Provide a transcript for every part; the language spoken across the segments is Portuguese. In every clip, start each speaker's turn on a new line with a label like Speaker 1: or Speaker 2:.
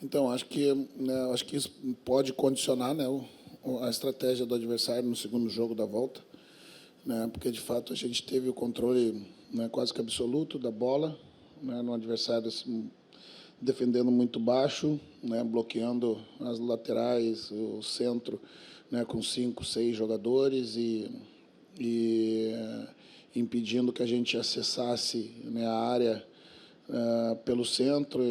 Speaker 1: Então, acho que isso pode condicionar, né, a estratégia do adversário no segundo jogo da volta, né, porque, de fato, a gente teve o controle, né, quase que absoluto da bola, né, no adversário defendendo muito baixo, né, bloqueando as laterais, o centro, né, com 5, 6 jogadores e impedindo que a gente acessasse, né, a área pelo centro.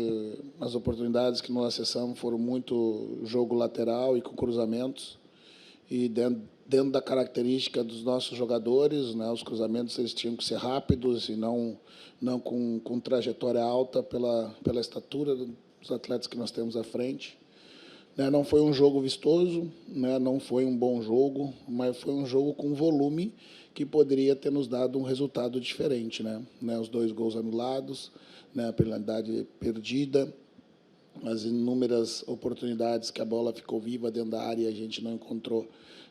Speaker 1: As oportunidades que nós acessamos foram muito jogo lateral e com cruzamentos. E dentro da característica dos nossos jogadores, né, os cruzamentos eles tinham que ser rápidos e não com trajetória alta pela estatura dos atletas que nós temos à frente. Né, não foi um jogo vistoso, né, não foi um bom jogo, mas foi um jogo com volume que poderia ter nos dado um resultado diferente, né? Os 2 gols anulados, né, a penalidade perdida, as inúmeras oportunidades que a bola ficou viva dentro da área e a gente não encontrou,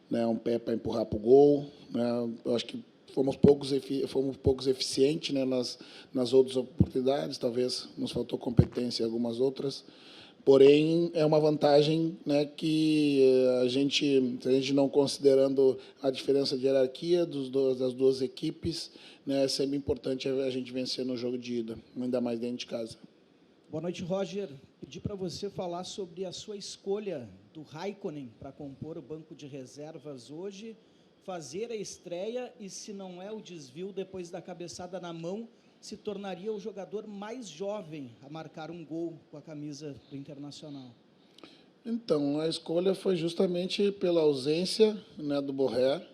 Speaker 1: né, um pé para empurrar para o gol. Né? Eu acho que fomos poucos eficientes, né, nas outras oportunidades, talvez nos faltou competência em algumas outras. Porém, é uma vantagem, né, que a gente não considerando a diferença de hierarquia das duas equipes, né, é sempre importante a gente vencer no jogo de ida, ainda mais dentro de casa.
Speaker 2: Boa noite, Roger. Pedi para você falar sobre a sua escolha do Raikkonen para compor o banco de reservas hoje, fazer a estreia e, se não é o desvio depois da cabeçada na mão, se tornaria o jogador mais jovem a marcar um gol com a camisa do Internacional.
Speaker 1: Então, a escolha foi justamente pela ausência, né, do Borré,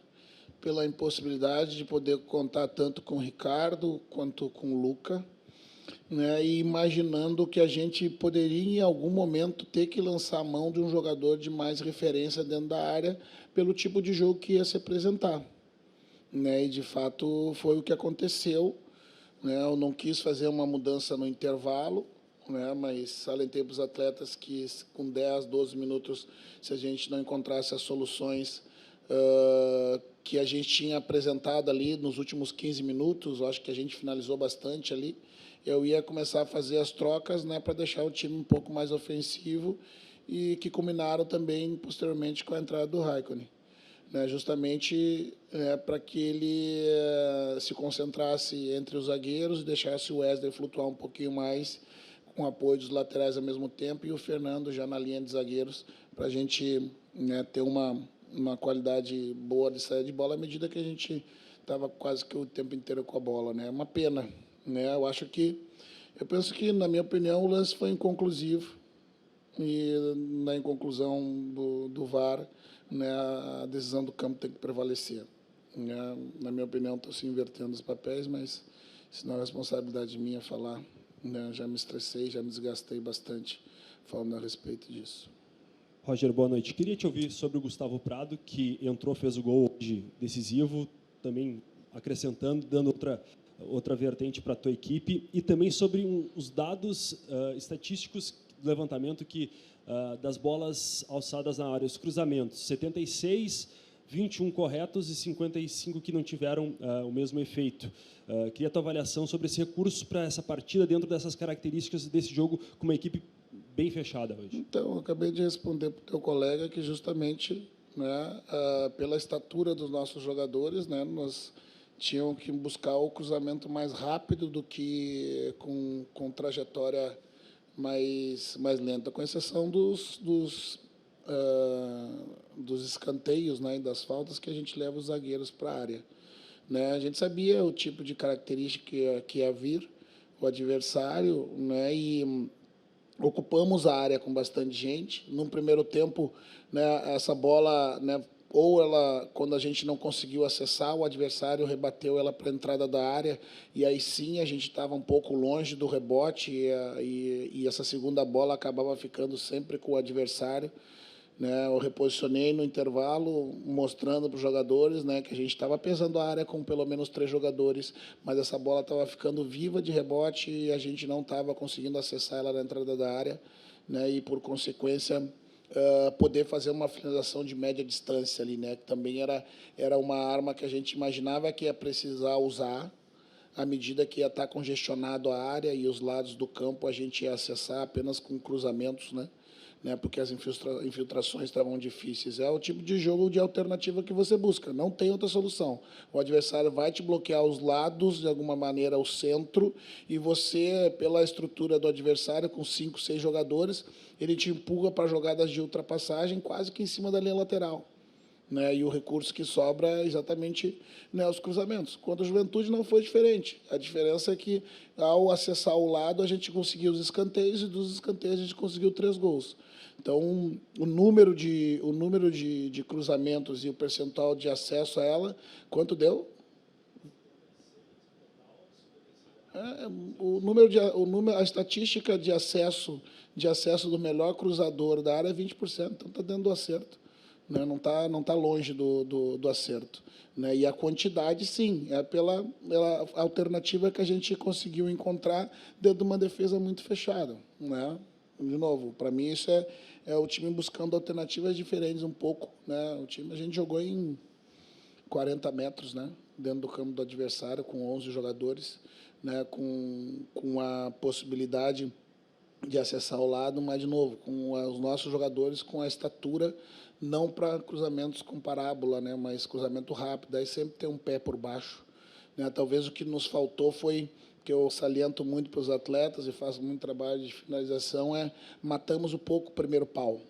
Speaker 1: pela impossibilidade de poder contar tanto com o Ricardo quanto com o Luca, né, e imaginando que a gente poderia, em algum momento, ter que lançar a mão de um jogador de mais referência dentro da área pelo tipo de jogo que ia se apresentar. Né, e, de fato, foi o que aconteceu. Né, eu não quis fazer uma mudança no intervalo, né, mas salentei para os atletas que, com 10, 12 minutos, se a gente não encontrasse as soluções que a gente tinha apresentado ali nos últimos 15 minutos, eu acho que a gente finalizou bastante ali, eu ia começar a fazer as trocas, né, para deixar o time um pouco mais ofensivo e que combinaram também, posteriormente, com a entrada do Raikkonen. Né, justamente para que ele se concentrasse entre os zagueiros e deixasse o Wesley flutuar um pouquinho mais, com apoio dos laterais ao mesmo tempo, e o Fernando já na linha de zagueiros, para a gente, né, ter uma qualidade boa de saída de bola, à medida que a gente estava quase que o tempo inteiro com a bola. Né? É uma pena. Né? Eu penso que, na minha opinião, o lance foi inconclusivo, e na inconclusão do VAR, né, a decisão do campo tem que prevalecer. Né? Na minha opinião, estou se invertendo os papéis, mas se não é responsabilidade minha falar, né, já me estressei, já me desgastei bastante falando a respeito disso.
Speaker 3: Roger, boa noite. Queria te ouvir sobre o Gustavo Prado, que entrou, fez o gol hoje decisivo, também acrescentando, dando outra vertente para a tua equipe, e também sobre os dados estatísticos do levantamento das bolas alçadas na área, os cruzamentos, 76, 21 corretos e 55 que não tiveram o mesmo efeito. Queria a tua avaliação sobre esse recurso para essa partida, dentro dessas características desse jogo, com uma equipe bem fechada hoje.
Speaker 1: Então, eu acabei de responder para o teu colega que justamente, né, pela estatura dos nossos jogadores, né, nós tínhamos que buscar o cruzamento mais rápido do que com trajetória mais lenta, com exceção dos escanteios, né, e das faltas que a gente leva os zagueiros para a área. Né? A gente sabia o tipo de característica que ia vir, o adversário, né, e ocupamos a área com bastante gente. No primeiro tempo, né, essa bola, né, ou ela, quando a gente não conseguiu acessar, o adversário rebateu ela para a entrada da área, e aí sim a gente estava um pouco longe do rebote, e essa segunda bola acabava ficando sempre com o adversário. Né, eu reposicionei no intervalo, mostrando para os jogadores, né, que a gente estava pesando a área com pelo menos 3 jogadores, mas essa bola estava ficando viva de rebote e a gente não estava conseguindo acessar ela na entrada da área, né, e, por consequência, poder fazer uma finalização de média distância ali, né, que também era uma arma que a gente imaginava que ia precisar usar, à medida que ia estar congestionado a área e os lados do campo, a gente ia acessar apenas com cruzamentos, né, porque as infiltrações estavam difíceis. É o tipo de jogo de alternativa que você busca, não tem outra solução. O adversário vai te bloquear os lados, de alguma maneira, o centro, e você, pela estrutura do adversário, com 5, 6 jogadores, ele te empurra para jogadas de ultrapassagem quase que em cima da linha lateral. Né, e o recurso que sobra é exatamente, né, os cruzamentos. Contra a Juventude não foi diferente. A diferença é que, ao acessar o lado, a gente conseguiu os escanteios, e dos escanteios a gente conseguiu 3 gols. Então, o número de cruzamentos e o percentual de acesso a ela, quanto deu? A estatística de acesso do melhor cruzador da área é 20%, então está dentro do acerto. Né, não tá longe do acerto. Né, e a quantidade, sim, é pela alternativa que a gente conseguiu encontrar dentro de uma defesa muito fechada. Né? De novo, para mim, isso é o time buscando alternativas diferentes um pouco. Né? A gente jogou em 40 metros, né, dentro do campo do adversário, com 11 jogadores, né, com a possibilidade de acessar o lado, mas, de novo, com os nossos jogadores com a estatura, não para cruzamentos com parábola, né, mas cruzamento rápido, aí sempre tem um pé por baixo. Né? Talvez o que nos faltou foi, que eu saliento muito para os atletas e faço muito trabalho de finalização, matamos um pouco o primeiro pau.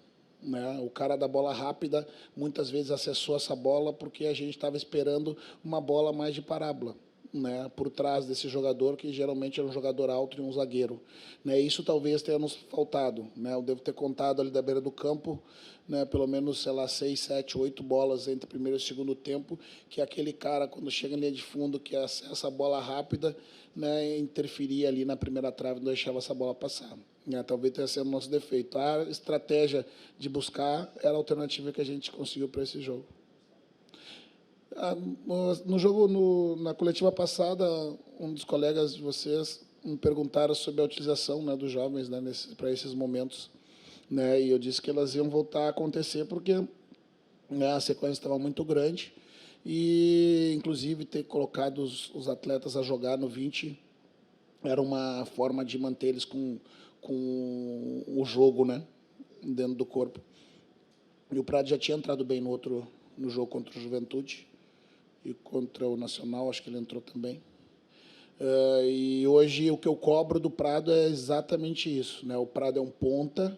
Speaker 1: Né? O cara da bola rápida muitas vezes acessou essa bola porque a gente estava esperando uma bola mais de parábola. Né, por trás desse jogador, que geralmente é um jogador alto e um zagueiro. Né, isso talvez tenha nos faltado. Né, eu devo ter contado ali da beira do campo, né, pelo menos, sei lá, 6, 7, 8 bolas entre primeiro e segundo tempo, que aquele cara, quando chega em linha de fundo, que acessa a bola rápida, né, interferia ali na primeira trave, não deixava essa bola passar. Né, talvez tenha sido o nosso defeito. A estratégia de buscar era a alternativa que a gente conseguiu para esse jogo. No jogo, na coletiva passada, um dos colegas de vocês me perguntaram sobre a utilização, né, dos jovens, né, para esses momentos. Né, e eu disse que elas iam voltar a acontecer porque, né, a sequência estava muito grande e, inclusive, ter colocado os atletas a jogar no 20 era uma forma de manter eles com o jogo, né, dentro do corpo. E o Prado já tinha entrado bem no jogo contra o Juventude, e contra o Nacional, acho que ele entrou também. E hoje o que eu cobro do Prado é exatamente isso. Né? O Prado é um ponta,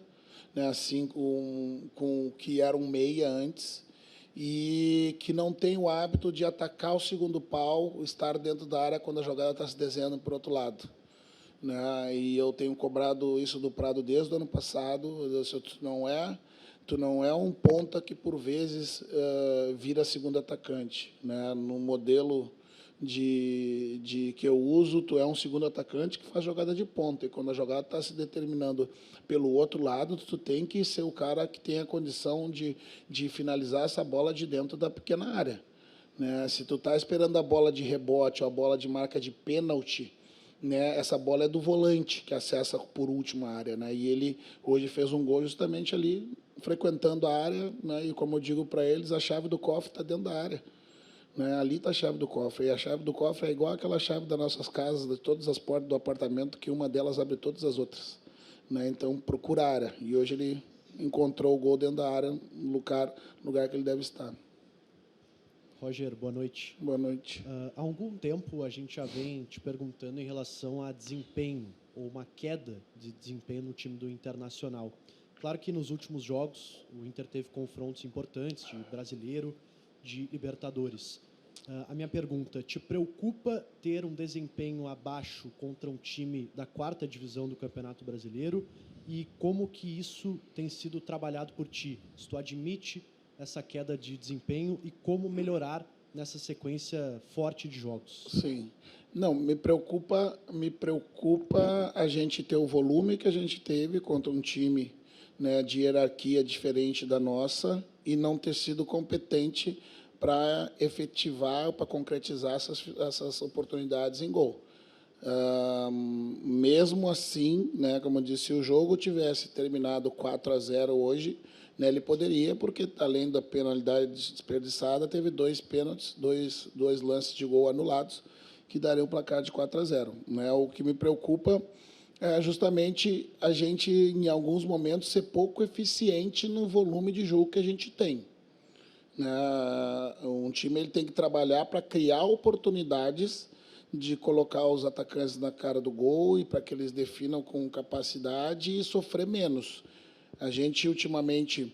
Speaker 1: né? Assim com que era um meia antes, e que não tem o hábito de atacar o segundo pau, estar dentro da área quando a jogada está se desenhando para o outro lado. Né? E eu tenho cobrado isso do Prado desde o ano passado. Tu não é um ponta que, por vezes, vira segundo atacante. Né? No modelo que eu uso, tu é um segundo atacante que faz jogada de ponta. E, quando a jogada está se determinando pelo outro lado, tu tem que ser o cara que tem a condição de finalizar essa bola de dentro da pequena área. Né? Se tu está esperando a bola de rebote ou a bola de marca de pênalti, né, essa bola é do volante, que acessa por última área. Né? E ele hoje fez um gol justamente ali, frequentando a área, né, e, como eu digo para eles, a chave do cofre está dentro da área. Né, ali está a chave do cofre. E a chave do cofre é igual aquela chave das nossas casas, de todas as portas do apartamento, que uma delas abre todas as outras. Né, então, procura a área. E hoje ele encontrou o gol dentro da área, no lugar que ele deve estar.
Speaker 4: Roger, boa noite.
Speaker 1: Boa noite.
Speaker 4: Há algum tempo a gente já vem te perguntando em relação a desempenho, ou uma queda de desempenho no time do Internacional. Claro que nos últimos jogos o Inter teve confrontos importantes de Brasileiro, de Libertadores. A minha pergunta, te preocupa ter um desempenho abaixo contra um time da 4ª divisão do Campeonato Brasileiro? E como que isso tem sido trabalhado por ti? Se tu admite essa queda de desempenho e como melhorar nessa sequência forte de jogos?
Speaker 1: Sim. Não, me preocupa a gente ter o volume que a gente teve contra um time, né, de hierarquia diferente da nossa e não ter sido competente para efetivar, para concretizar essas oportunidades em gol. Mesmo assim, né, como eu disse, se o jogo tivesse terminado 4-0 hoje, né, ele poderia, porque, além da penalidade desperdiçada, teve 2 pênaltis, dois lances de gol anulados, que daria o placar de 4-0. Né? O que me preocupa é justamente a gente, em alguns momentos, ser pouco eficiente no volume de jogo que a gente tem. Né? Um time ele tem que trabalhar para criar oportunidades de colocar os atacantes na cara do gol e para que eles definam com capacidade e sofrer menos. A gente, ultimamente,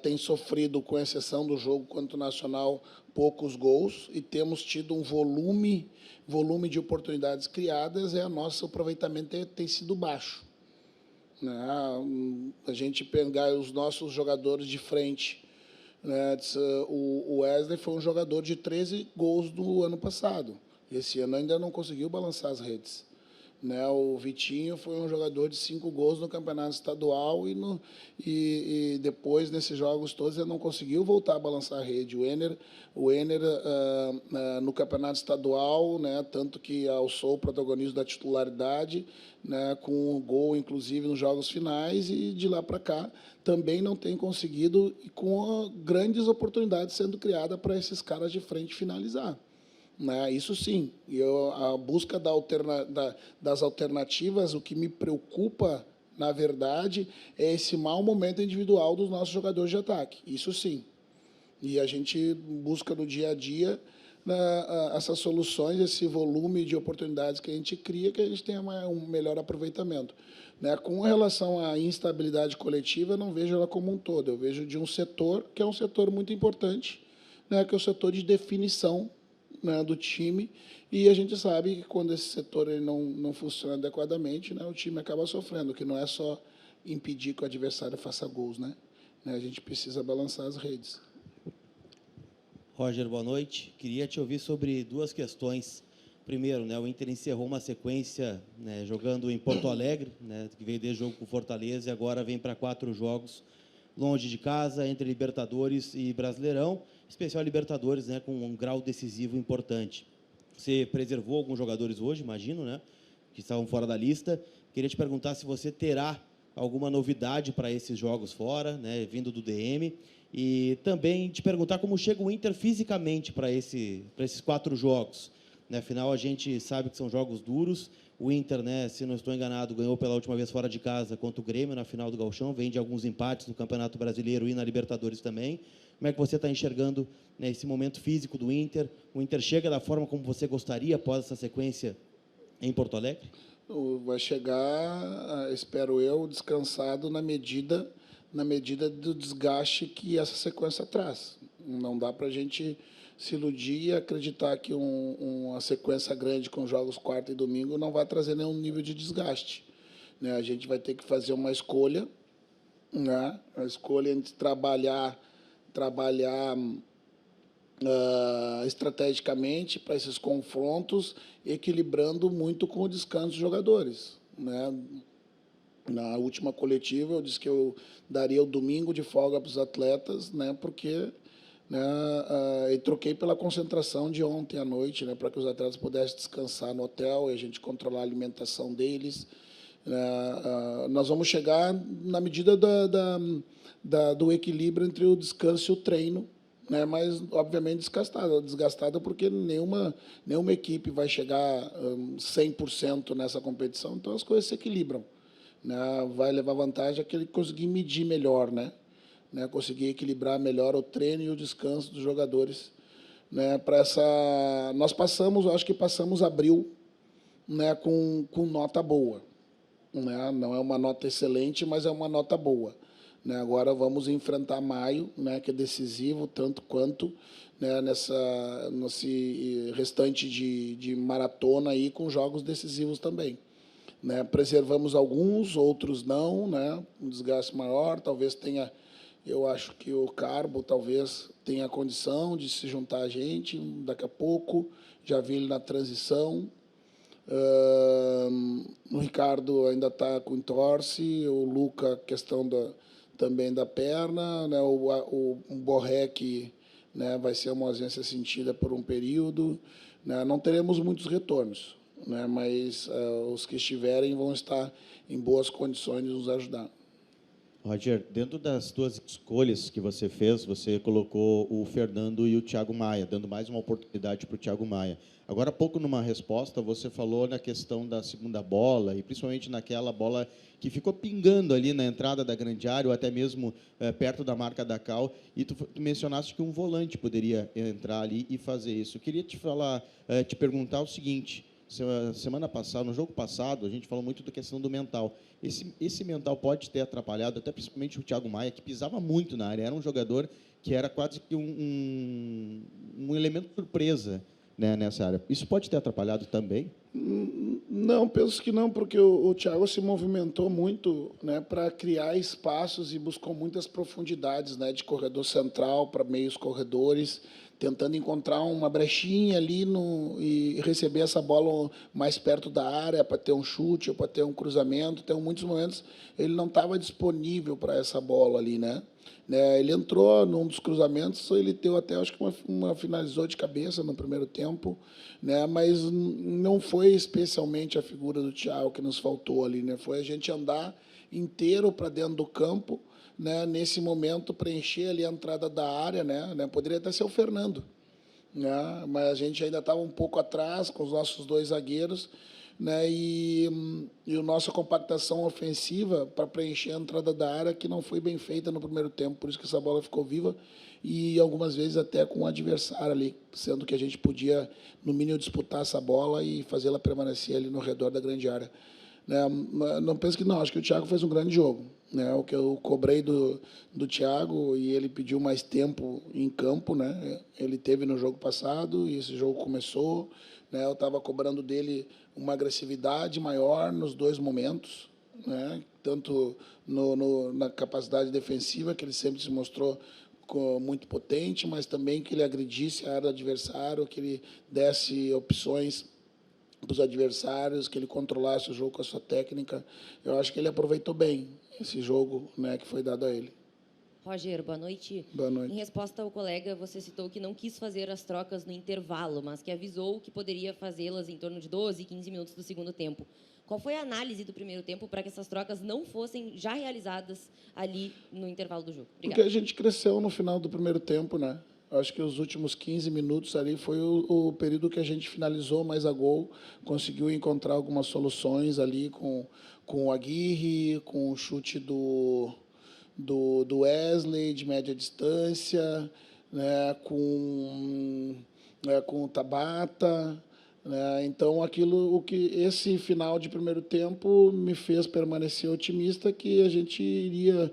Speaker 1: tem sofrido, com exceção do jogo contra o Nacional, poucos gols e temos tido um volume de oportunidades criadas e nosso aproveitamento tem sido baixo. Né? A gente pegar os nossos jogadores de frente, né? O Wesley foi um jogador de 13 gols no ano passado. Esse ano ainda não conseguiu balançar as redes. Né? O Vitinho foi um jogador de 5 gols no campeonato estadual e depois, nesses jogos todos, ele não conseguiu voltar a balançar a rede. O Enner no campeonato estadual, né, tanto que alçou o protagonismo da titularidade, né, com um gol, inclusive, nos jogos finais, e de lá para cá também não tem conseguido, e com grandes oportunidades sendo criadas para esses caras de frente finalizar. Né? Isso sim, a busca das alternativas, o que me preocupa, na verdade, é esse mau momento individual dos nossos jogadores de ataque, isso sim. E a gente busca no dia a dia, né, essas soluções, esse volume de oportunidades que a gente cria, que a gente tenha um melhor aproveitamento. Né? Com relação à instabilidade coletiva, eu não vejo ela como um todo, eu vejo de um setor, que é um setor muito importante, né, que é o setor de definição, né, do time, e a gente sabe que quando esse setor ele não funciona adequadamente, né, o time acaba sofrendo, que não é só impedir que o adversário faça gols, né? A gente precisa balançar as redes.
Speaker 5: Roger, boa noite. Queria te ouvir sobre duas questões. Primeiro, né, o Inter encerrou uma sequência, né, jogando em Porto Alegre, né, que veio desde jogo com o Fortaleza, e agora vem para 4 jogos longe de casa, entre Libertadores e Brasileirão, especial Libertadores, né, com um grau decisivo importante. Você preservou alguns jogadores hoje, imagino, né, que estavam fora da lista. Queria te perguntar se você terá alguma novidade para esses jogos fora, né, vindo do DM, e também te perguntar como chega o Inter fisicamente para esses 4 jogos. Né, afinal, a gente sabe que são jogos duros. O Inter, né, se não estou enganado, ganhou pela última vez fora de casa contra o Grêmio na final do Gauchão, vem de alguns empates no Campeonato Brasileiro e na Libertadores também. Como é que você está enxergando, né, esse momento físico do Inter? O Inter chega da forma como você gostaria após essa sequência em Porto Alegre?
Speaker 1: Vai chegar, espero eu, descansado na medida do desgaste que essa sequência traz. Não dá para a gente se iludir e acreditar que uma sequência grande com jogos quarta e domingo não vai trazer nenhum nível de desgaste. Né? A gente vai ter que fazer uma escolha, né? A escolha entre trabalhar estrategicamente para esses confrontos, equilibrando muito com o descanso dos jogadores. Né? Na última coletiva, eu disse que eu daria o domingo de folga para os atletas, né? Porque... e troquei pela concentração de ontem à noite, né, para que os atletas pudessem descansar no hotel e a gente controlar a alimentação deles. Nós vamos chegar na medida do equilíbrio entre o descanso e o treino, né, mas, obviamente, desgastada porque nenhuma equipe vai chegar 100% nessa competição, então as coisas se equilibram. Né, vai levar vantagem aquele que conseguir medir melhor, né? Conseguir equilibrar melhor o treino e o descanso dos jogadores. Né, nós acho que passamos abril, né, com nota boa. Né, não é uma nota excelente, mas é uma nota boa. Né, agora vamos enfrentar maio, né, que é decisivo, tanto quanto, né, nesse restante de maratona aí, com jogos decisivos também. Né, preservamos alguns, outros não, né, um desgaste maior, talvez tenha... Eu acho que o Carbo talvez tenha a condição de se juntar a gente daqui a pouco. Já vi ele na transição. O Ricardo ainda está com entorse. O Luca, questão também da perna. Né? O Borré, que, né, vai ser uma ausência sentida por um período. Né? Não teremos muitos retornos, né? Mas os que estiverem vão estar em boas condições de nos ajudar.
Speaker 5: Roger, dentro das tuas escolhas que você fez, você colocou o Fernando e o Thiago Maia, dando mais uma oportunidade para o Thiago Maia. Agora há pouco, numa resposta, você falou na questão da segunda bola, e principalmente naquela bola que ficou pingando ali na entrada da grande área, ou até mesmo perto da marca da Cal, e tu mencionaste que um volante poderia entrar ali e fazer isso. Eu queria te perguntar o seguinte: semana passada, no jogo passado, a gente falou muito da questão do mental. Esse mental pode ter atrapalhado, até principalmente o Thiago Maia, que pisava muito na área, era um jogador que era quase que um elemento surpresa, né, nessa área. Isso pode ter atrapalhado também?
Speaker 1: Não, penso que não, porque o Thiago se movimentou muito, né, para criar espaços e buscou muitas profundidades, né, de corredor central para meios corredores, tentando encontrar uma brechinha ali e receber essa bola mais perto da área para ter um chute ou para ter um cruzamento. Então, em muitos momentos, ele não estava disponível para essa bola ali, né? Ele entrou num dos cruzamentos, ele deu até, acho que finalizou de cabeça no primeiro tempo, né? Mas não foi especialmente a figura do Thiago que nos faltou ali, né? Foi a gente andar inteiro para dentro do campo, né? Nesse momento, preencher ali a entrada da área, né? Poderia até ser o Fernando, né? Mas a gente ainda estava um pouco atrás com os nossos dois zagueiros, né? E a nossa compactação ofensiva para preencher a entrada da área, que não foi bem feita no primeiro tempo, por isso que essa bola ficou viva, e algumas vezes até com o adversário ali, sendo que a gente podia, no mínimo, disputar essa bola e fazê-la permanecer ali no redor da grande área. Não penso que não, acho que o Thiago fez um grande jogo, né? O que eu cobrei do Thiago, e ele pediu mais tempo em campo, né? Ele teve no jogo passado e esse jogo começou, né? Eu estava cobrando dele uma agressividade maior nos dois momentos, né? Tanto na capacidade defensiva, que ele sempre se mostrou muito potente, mas também que ele agredisse a área do adversário, que ele desse opções para os adversários, que ele controlasse o jogo com a sua técnica. Eu acho que ele aproveitou bem esse jogo, né, que foi dado a ele.
Speaker 6: Roger, boa noite.
Speaker 1: Boa noite.
Speaker 6: Em resposta ao colega, você citou que não quis fazer as trocas no intervalo, mas que avisou que poderia fazê-las em torno de 12, 15 minutos do segundo tempo. Qual foi a análise do primeiro tempo para que essas trocas não fossem já realizadas ali no intervalo do jogo? Obrigada.
Speaker 1: Porque a gente cresceu no final do primeiro tempo, né? Acho que os últimos 15 minutos ali foi o período que a gente finalizou mais a gol, conseguiu encontrar algumas soluções ali com o Aguirre, com o chute do Wesley de média distância, né, com o Tabata, né? Então, esse final de primeiro tempo me fez permanecer otimista que a gente iria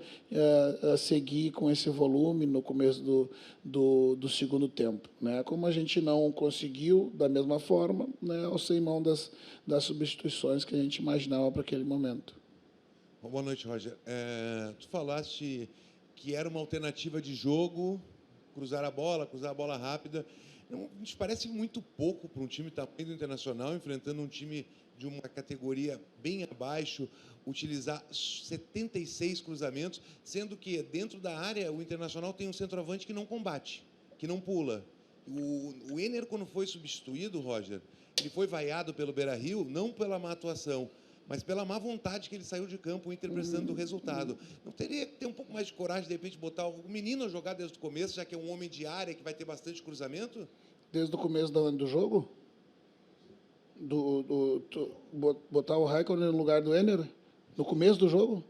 Speaker 1: seguir com esse volume no começo do segundo tempo, né? Como a gente não conseguiu da mesma forma, né, ao sem mão das substituições que a gente imaginava para aquele momento.
Speaker 7: Boa noite, Roger. Tu falaste que era uma alternativa de jogo, cruzar a bola rápida. Não, te parece muito pouco para um time tamanho do Internacional, enfrentando um time de uma categoria bem abaixo, utilizar 76 cruzamentos, sendo que dentro da área o Internacional tem um centroavante que não combate, que não pula. O Ener, quando foi substituído, Roger, ele foi vaiado pelo Beira-Rio, não pela má atuação, mas pela má vontade que ele saiu de campo, interpretando o resultado. Não teria que ter um pouco mais de coragem, de repente, botar o menino a jogar desde o começo, já que é um homem de área que vai ter bastante cruzamento?
Speaker 1: Desde o começo do jogo? Botar o Raikkonen no lugar do Ener? No começo do jogo?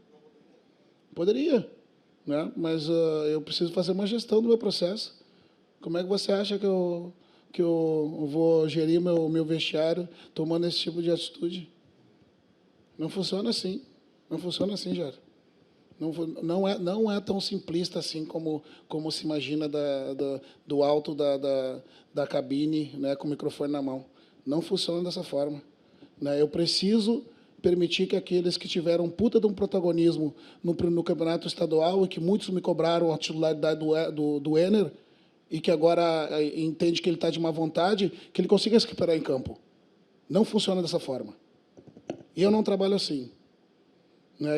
Speaker 1: Poderia, né? Mas eu preciso fazer uma gestão do meu processo. Como é que você acha que eu vou gerir meu vestiário tomando esse tipo de atitude? Não funciona assim. Não funciona assim, Jair. Não é tão simplista assim como se imagina do alto da cabine, né, com o microfone na mão. Não funciona dessa forma, né? Eu preciso permitir que aqueles que tiveram um puta de um protagonismo no campeonato estadual e que muitos me cobraram a titularidade do Ener e que agora entende que ele está de má vontade, que ele consiga se recuperar em campo. Não funciona dessa forma. E eu não trabalho assim.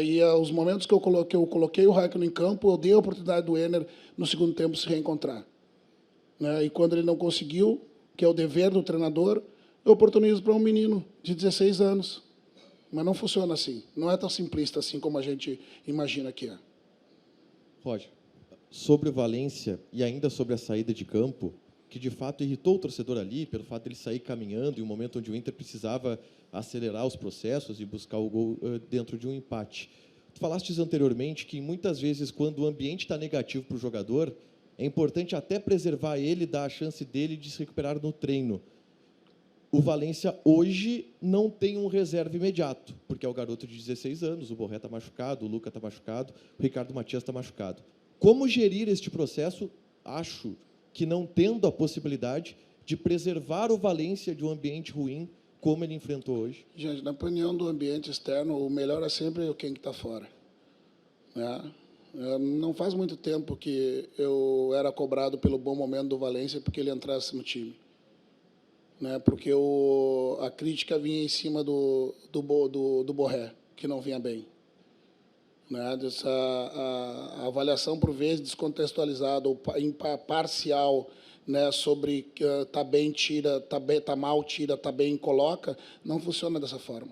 Speaker 1: E os momentos que eu coloquei o Raikkonen em campo, eu dei a oportunidade do Ener, no segundo tempo, se reencontrar. E quando ele não conseguiu, que é o dever do treinador, eu oportunizo para um menino de 16 anos. Mas não funciona assim. Não é tão simplista assim como a gente imagina que é.
Speaker 8: Roger, sobre o Valência e ainda sobre a saída de campo, que de fato irritou o torcedor ali, pelo fato de ele sair caminhando em um momento onde o Inter precisava acelerar os processos e buscar o gol dentro de um empate. Tu falastes anteriormente que muitas vezes, quando o ambiente está negativo para o jogador, é importante até preservar ele, dar a chance dele de se recuperar no treino. O Valência hoje não tem um reserva imediato, porque é o garoto de 16 anos, o Borré está machucado, o Luca está machucado, o Ricardo Matias está machucado. Como gerir este processo? Acho que não tendo a possibilidade de preservar o Valência de um ambiente ruim, como ele enfrentou hoje.
Speaker 1: Gente, na opinião do ambiente externo, o melhor é sempre quem está fora. Né? Não faz muito tempo que eu era cobrado pelo bom momento do Valência porque ele entrasse no time. Né? Porque a crítica vinha em cima do Borré, que não vinha bem. Né? A avaliação, por vezes, descontextualizada ou parcial, né, sobre tá bem, tira, tá mal, tira, tá bem, coloca, não funciona dessa forma.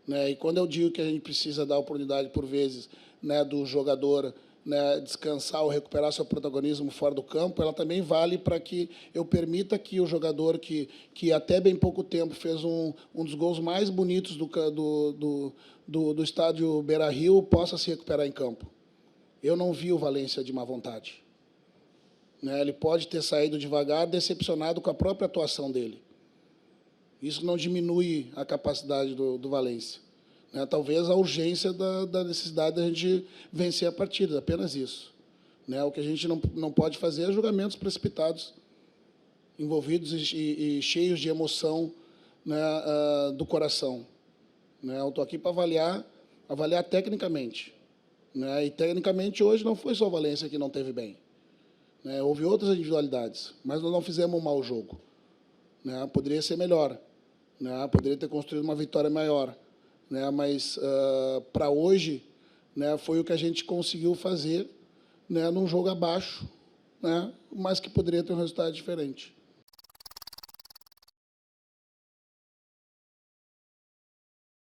Speaker 1: Né? E quando eu digo que a gente precisa dar oportunidade, por vezes, né, do jogador, né, descansar ou recuperar seu protagonismo fora do campo, ela também vale para que eu permita que o jogador que até bem pouco tempo fez um dos gols mais bonitos do estádio Beira-Rio possa se recuperar em campo. Eu não vi o Valência de má vontade. Né? Ele pode ter saído devagar, decepcionado com a própria atuação dele. Isso não diminui a capacidade do Valência. Né? Talvez a urgência da necessidade da gente vencer a partida, apenas isso. Né? O que a gente não pode fazer é julgamentos precipitados, envolvidos e cheios de emoção, né, do coração. Né? Eu estou aqui para avaliar tecnicamente. Né? E, tecnicamente, hoje não foi só o Valência que não teve bem. Né? Houve outras individualidades, mas nós não fizemos um mau jogo. Né? Poderia ser melhor. Né? Poderia ter construído uma vitória maior. Né? Mas, para hoje, né, foi o que a gente conseguiu fazer, né, num jogo abaixo, né, mas que poderia ter um resultado diferente.